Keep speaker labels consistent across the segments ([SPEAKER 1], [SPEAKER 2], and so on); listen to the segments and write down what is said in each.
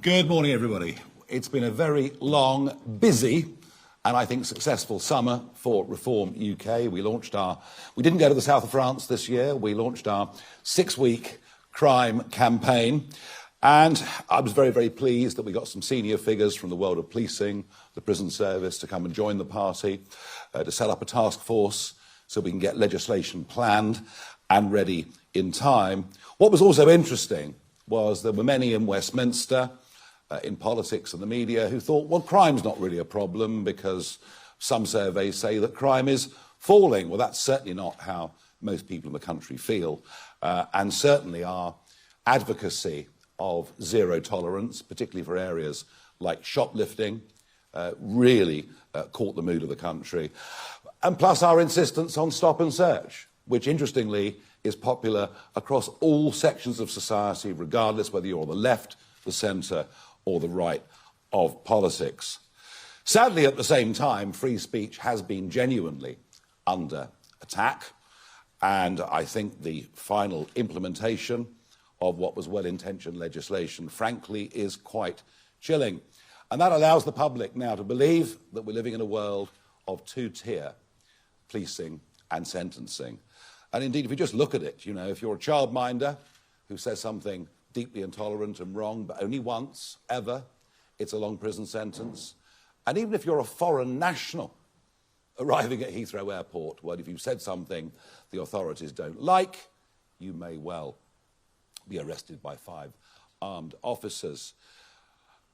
[SPEAKER 1] Good morning, everybody. It's been a very long, busy, and I think successful summer for Reform UK. We didn't go to the south of France this year. We launched our 6-week crime campaign. And I was very, very pleased that we got some senior figures from the world of policing, the prison service, to come and join the party, to set up a task force so we can get legislation planned and ready in time. What was also interesting was there were many in Westminster, in politics and the media, who thought, well, crime's not really a problem because some surveys say that crime is falling. Well, that's certainly not how most people in the country feel. And certainly our advocacy of zero tolerance, particularly for areas like shoplifting, really caught the mood of the country. And plus our insistence on stop and search, which interestingly is popular across all sections of society, regardless whether you're on the left, the centre or the right of politics. Sadly, at the same time, free speech has been genuinely under attack, and I think the final implementation of what was well-intentioned legislation, frankly, is quite chilling. And that allows the public now to believe that we're living in a world of two-tier policing and sentencing. And indeed, if you just look at it, you know, if you're a childminder who says something deeply intolerant and wrong, but only once, ever, it's a long prison sentence. And even if you're a foreign national arriving at Heathrow Airport, well, if you've said something the authorities don't like, you may well be arrested by 5 armed officers.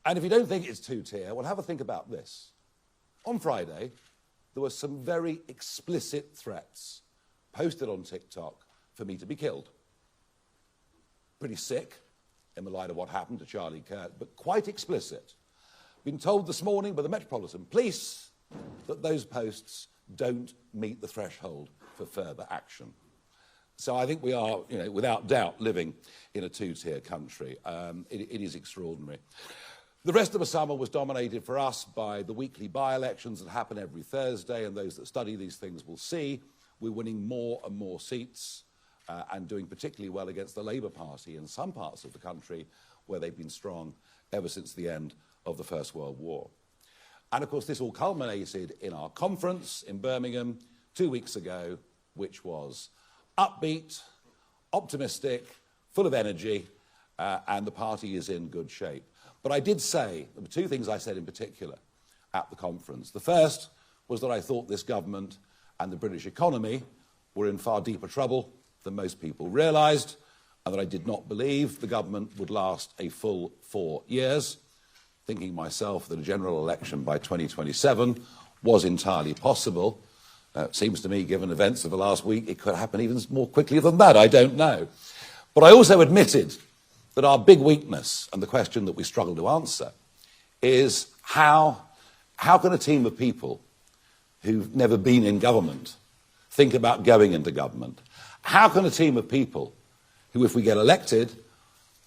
[SPEAKER 1] And if you don't think it's two-tier, well, have a think about this. On Friday, there were some very explicit threats posted on TikTok for me to be killed. Pretty sick in the light of what happened to Charlie Kirk, but quite explicit. Been told this morning by the Metropolitan Police that those posts don't meet the threshold for further action. So I think we are, you know, without doubt, living in a two-tier country. It is extraordinary. The rest of the summer was dominated for us by the weekly by-elections that happen every Thursday, and those that study these things will see we're winning more and more seats and doing particularly well against the Labour Party in some parts of the country where they've been strong ever since the end of the First World War. And of course, this all culminated in our conference in Birmingham 2 weeks ago, which was upbeat, optimistic, full of energy, and the party is in good shape. But I did say, there were 2 things I said in particular at the conference. The first was that I thought this government and the British economy were in far deeper trouble than most people realised, and that I did not believe the government would last a full 4 years, thinking myself that a general election by 2027 was entirely possible. It seems to me, given events of the last week, it could happen even more quickly than that, I don't know. But I also admitted that our big weakness, and the question that we struggle to answer, is how can a team of people who've never been in government think about going into government? How can a team of people who, if we get elected,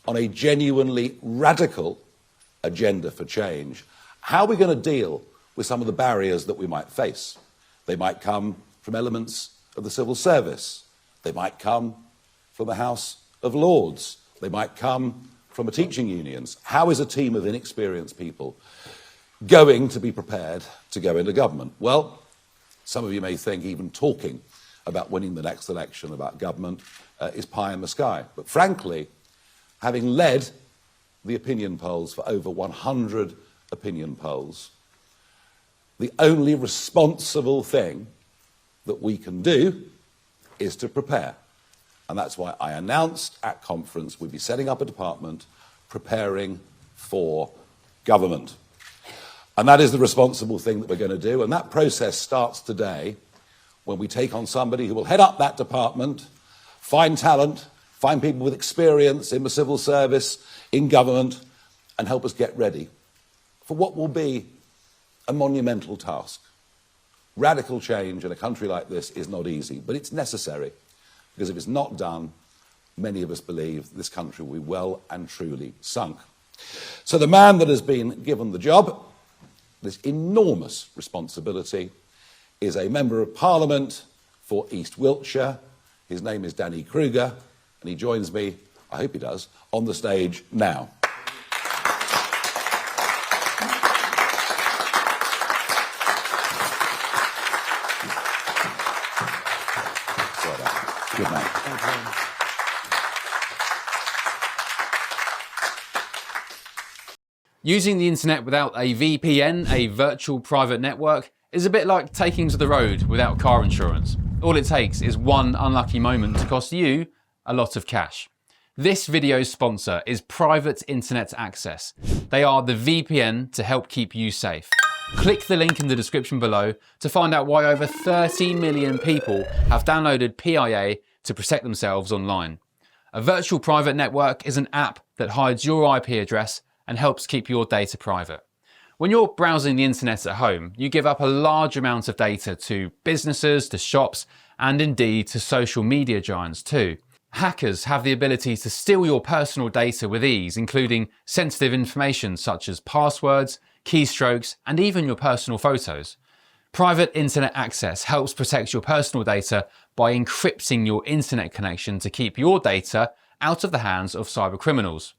[SPEAKER 1] on a genuinely radical agenda for change, how are we going to deal with some of the barriers that we might face? They might come from elements of the civil service. They might come from the House of Lords. They might come from teaching unions. How is a team of inexperienced people going to be prepared to go into government? Well, some of you may think even talking about winning the next election about government is pie in the sky. But frankly, having led the opinion polls for over 100 opinion polls, the only responsible thing that we can do is to prepare. And that's why I announced at conference we'd be setting up a department preparing for government. And that is the responsible thing that we're going to do. And that process starts today when we take on somebody who will head up that department, find talent, find people with experience in the civil service, in government, and help us get ready for what will be a monumental task. Radical change in a country like this is not easy, but it's necessary, because if it's not done, many of us believe this country will be well and truly sunk. So the man that has been given the job, this enormous responsibility, is a Member of Parliament for East Wiltshire. His name is Danny Kruger, and he joins me, I hope he does, on the stage now.
[SPEAKER 2] Thank you very much.
[SPEAKER 3] Using the internet without a VPN, a virtual private network, is a bit like taking to the road without car insurance. All it takes is one unlucky moment to cost you a lot of cash. This video's sponsor is Private Internet Access. They are the VPN to help keep you safe. Click the link in the description below to find out why over 30 million people have downloaded PIA to protect themselves online. A virtual private network is an app that hides your IP address and helps keep your data private. When you're browsing the internet at home, you give up a large amount of data to businesses, to shops, and indeed to social media giants too. Hackers have the ability to steal your personal data with ease, including sensitive information such as passwords, keystrokes, and even your personal photos. Private Internet Access helps protect your personal data by encrypting your internet connection to keep your data out of the hands of cyber criminals.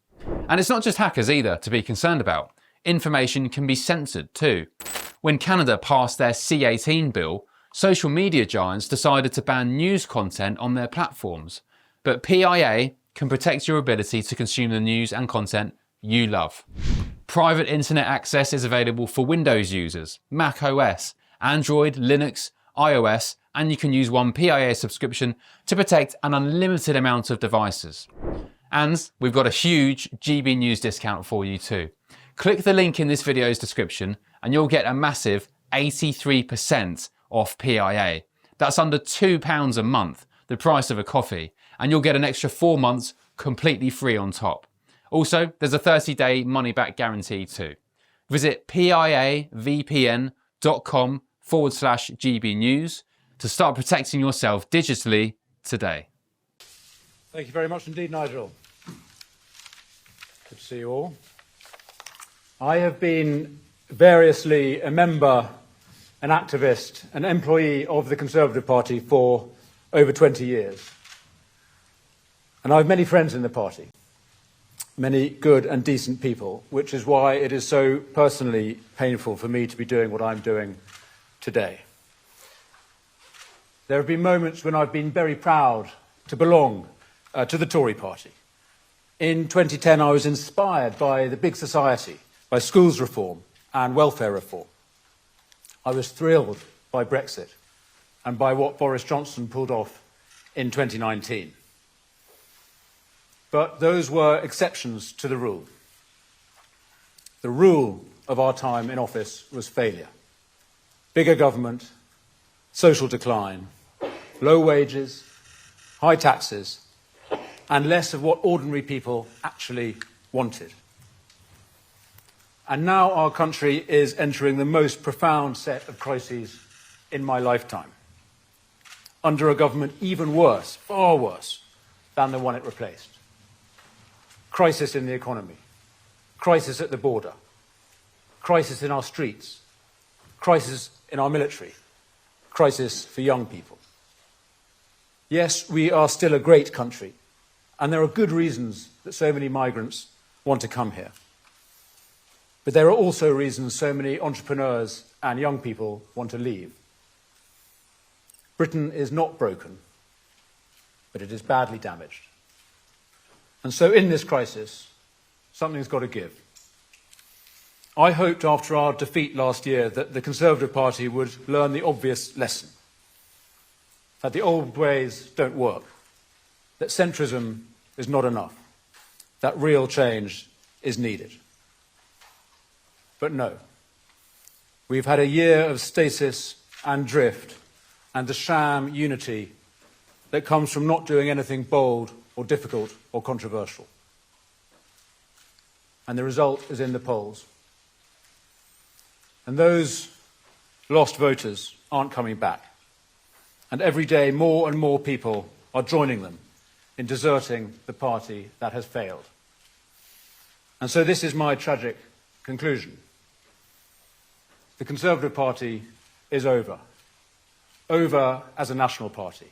[SPEAKER 3] And it's not just hackers either to be concerned about. Information can be censored too. When Canada passed their C18 bill, social media giants decided to ban news content on their platforms. But PIA can protect your ability to consume the news and content you love. Private Internet Access is available for Windows users, Mac OS, Android, Linux, iOS, and you can use one PIA subscription to protect an unlimited amount of devices. And we've got a huge GB News discount for you too. Click the link in this video's description and you'll get a massive 83% off PIA. That's under £2 a month, the price of a coffee, and you'll get an extra 4 months completely free on top. Also, there's a 30-day money-back guarantee too. Visit piavpn.com/GB News to start protecting yourself digitally today.
[SPEAKER 2] Thank you very much indeed, Nigel. Good to see you all. I have been variously a member, an activist, an employee of the Conservative Party for over 20 years. And I have many friends in the party, many good and decent people, which is why it is so personally painful for me to be doing what I'm doing today. There have been moments when I've been very proud to belong to the Tory party. In 2010, I was inspired by the big society, by schools reform and welfare reform. I was thrilled by Brexit and by what Boris Johnson pulled off in 2019. But those were exceptions to the rule. The rule of our time in office was failure. Bigger government, social decline, low wages, high taxes, and less of what ordinary people actually wanted. And now our country is entering the most profound set of crises in my lifetime, under a government even worse, far worse, than the one it replaced. Crisis in the economy, crisis at the border, crisis in our streets, crisis in our military, crisis for young people. Yes, we are still a great country, and there are good reasons that so many migrants want to come here. But there are also reasons so many entrepreneurs and young people want to leave. Britain is not broken, but it is badly damaged. And so in this crisis, something's got to give. I hoped after our defeat last year that the Conservative Party would learn the obvious lesson, that the old ways don't work, that centrism is not enough, that real change is needed. But no. We've had a year of stasis and drift and the sham unity that comes from not doing anything bold or difficult or controversial. And the result is in the polls. And those lost voters aren't coming back. And every day more and more people are joining them in deserting the party that has failed. And so this is my tragic conclusion. The Conservative Party is over. Over as a national party.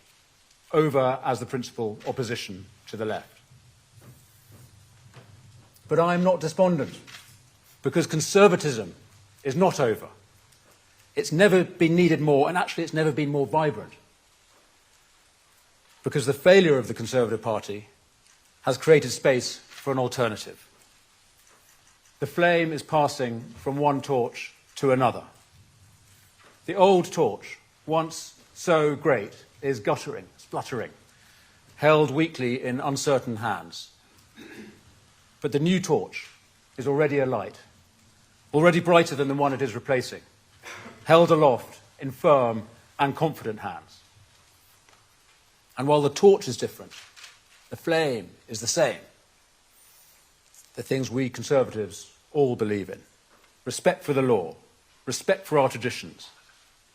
[SPEAKER 2] Over as the principal opposition to the left. But I'm not despondent, because conservatism is not over. It's never been needed more, and actually it's never been more vibrant. because the failure of the Conservative Party has created space for an alternative. The flame is passing from one torch to another. The old torch, once so great, is guttering, spluttering, held weakly in uncertain hands. But the new torch is already alight, already brighter than the one it is replacing, held aloft in firm and confident hands. And while the torch is different, the flame is the same. The things we Conservatives all believe in: respect for the law, respect for our traditions,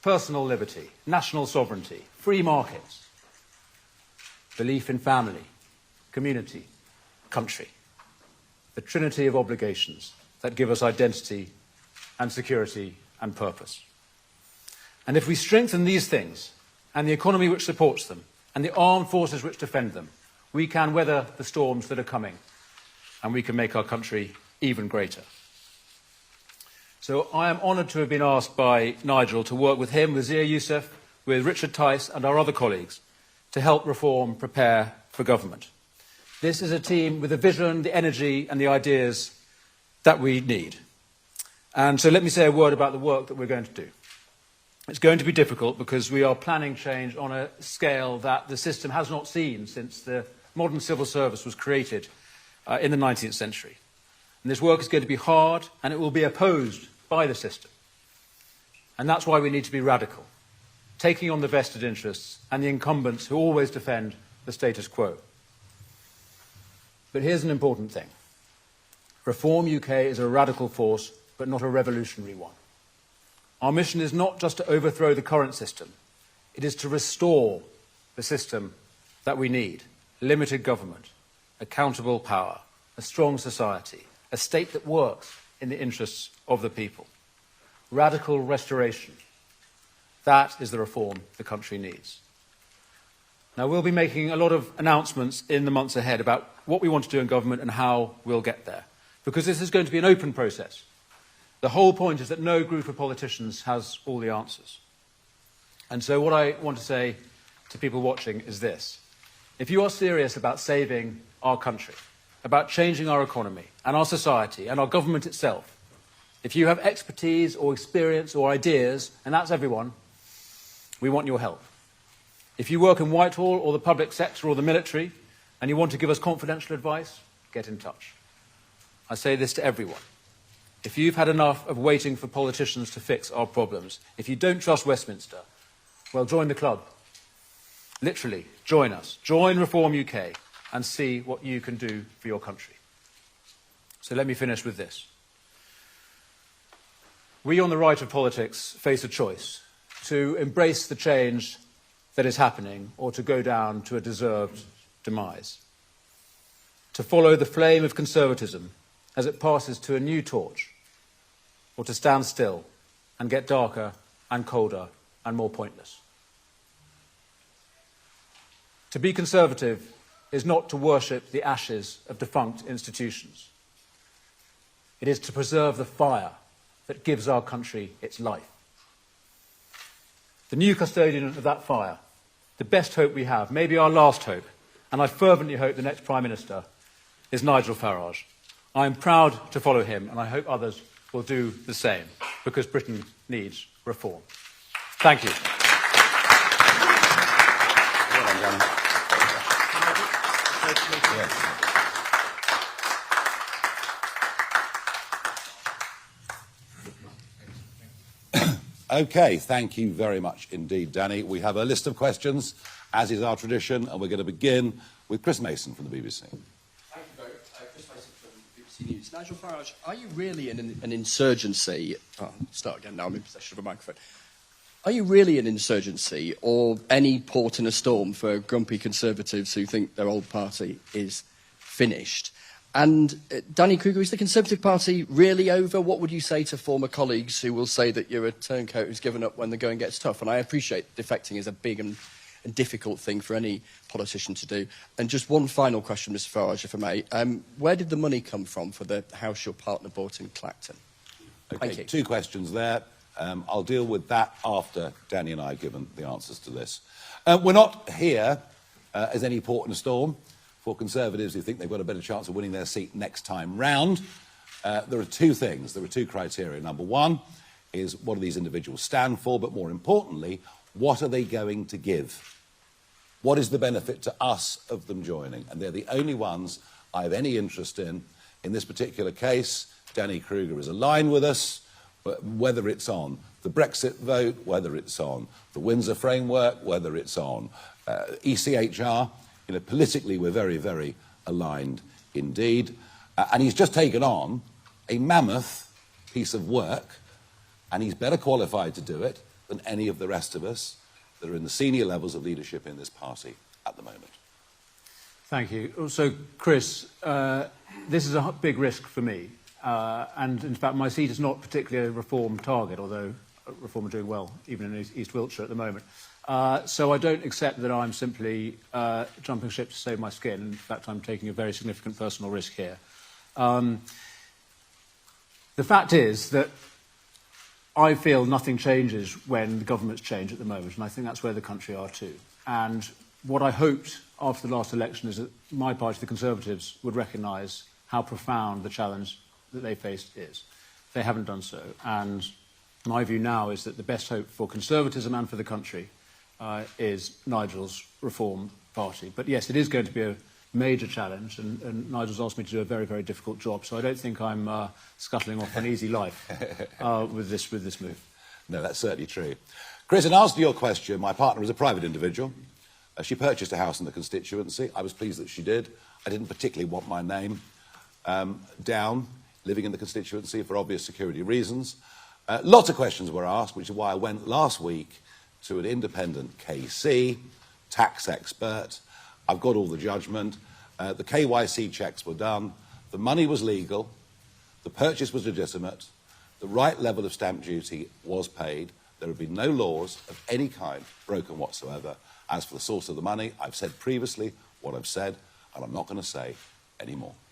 [SPEAKER 2] personal liberty, national sovereignty, free markets, belief in family, community, country, the trinity of obligations that give us identity and security and purpose. And if we strengthen these things, and the economy which supports them, and the armed forces which defend them, we can weather the storms that are coming, and we can make our country even greater. So I am honoured to have been asked by Nigel to work with him, with Zia Youssef, with Richard Tice and our other colleagues to help reform prepare for government. This is a team with the vision, the energy and the ideas that we need. And so let me say a word about the work that we're going to do. It's going to be difficult because we are planning change on a scale that the system has not seen since the modern civil service was created in the 19th century. And this work is going to be hard, and it will be opposed by the system. And that's why we need to be radical, taking on the vested interests and the incumbents who always defend the status quo. But here's an important thing. Reform UK is a radical force, but not a revolutionary one. Our mission is not just to overthrow the current system. It is to restore the system that we need: limited government, accountable power, a strong society, a state that works in the interests of the people. Radical restoration. That is the reform the country needs. Now, we'll be making a lot of announcements in the months ahead about what we want to do in government and how we'll get there, because this is going to be an open process. The whole point is that no group of politicians has all the answers. And so what I want to say to people watching is this: if you are serious about saving our country, about changing our economy and our society and our government itself, if you have expertise or experience or ideas, and that's everyone, we want your help. If you work in Whitehall or the public sector or the military and you want to give us confidential advice, get in touch. I say this to everyone. If you've had enough of waiting for politicians to fix our problems, if you don't trust Westminster, well, join the club. Literally, join us. Join Reform UK and see what you can do for your country. So let me finish with this. We on the right of politics face a choice: to embrace the change that is happening or to go down to a deserved demise. To follow the flame of conservatism as it passes to a new torch, or to stand still and get darker and colder and more pointless. To be conservative is not to worship the ashes of defunct institutions. It is to preserve the fire that gives our country its life. The new custodian of that fire, the best hope we have, maybe our last hope, and I fervently hope the next Prime Minister, is Nigel Farage. I am proud to follow him, and I hope others will do the same, because Britain needs reform. Thank you.
[SPEAKER 1] Well done, Danny. Yes. Okay, thank you very much indeed, Danny. We have a list of questions, as is our tradition, and we're going to begin with Chris Mason from the BBC.
[SPEAKER 4] Thank you both. Chris Mason from BBC News. Nigel Farage, are you really in an insurgency? Oh, start again now, I'm in possession of a microphone. Are you really an insurgency, or any port in a storm for grumpy Conservatives who think their old party is finished? And Danny Kruger, is the Conservative Party really over? What would you say to former colleagues who will say that you're a turncoat who's given up when the going gets tough? And I appreciate defecting is a big and difficult thing for any politician to do. And just one final question, Mr Farage, if I may. Where did the money come from for the house your partner bought in Clacton?
[SPEAKER 1] Okay, two questions there. I'll deal with that after Danny and I have given the answers to this. We're not here as any port in a storm. For Conservatives who think they've got a better chance of winning their seat next time round, there are two things. There are two criteria. Number one is what do these individuals stand for, but more importantly, what are they going to give? What is the benefit to us of them joining? And they're the only ones I have any interest in. In this particular case, Danny Kruger is aligned with us, but whether it's on the Brexit vote, whether it's on the Windsor framework, whether it's on ECHR, politically we're very, very aligned indeed. And he's just taken on a mammoth piece of work, and he's better qualified to do it than any of the rest of us that are in the senior levels of leadership in this party at the moment.
[SPEAKER 2] Thank you. Also, Chris, this is a big risk for me. And in fact, my seat is not particularly a Reform target, although Reform are doing well, even in East Wiltshire at the moment. So I don't accept that I'm simply jumping ship to save my skin. In fact, I'm taking a very significant personal risk here. The fact is that I feel nothing changes when the governments change at the moment, and I think that's where the country are too. And what I hoped after the last election is that my party, the Conservatives, would recognise how profound the challenge that they faced is. They haven't done so. And my view now is that the best hope for conservatism and for the country is Nigel's Reform Party. But yes, it is going to be a major challenge, and Nigel's asked me to do a very, very difficult job, so I don't think I'm scuttling off an easy life with this move.
[SPEAKER 1] No, that's certainly true. Chris, in answer to your question, my partner is a private individual. She purchased a house in the constituency. I was pleased that she did. I didn't particularly want my name down, living in the constituency, for obvious security reasons. Lots of questions were asked, which is why I went last week to an independent KC, tax expert. I've got all the judgment. The KYC checks were done. The money was legal. The purchase was legitimate. The right level of stamp duty was paid. There have been no laws of any kind broken whatsoever. As for the source of the money, I've said previously what I've said, and I'm not going to say any more.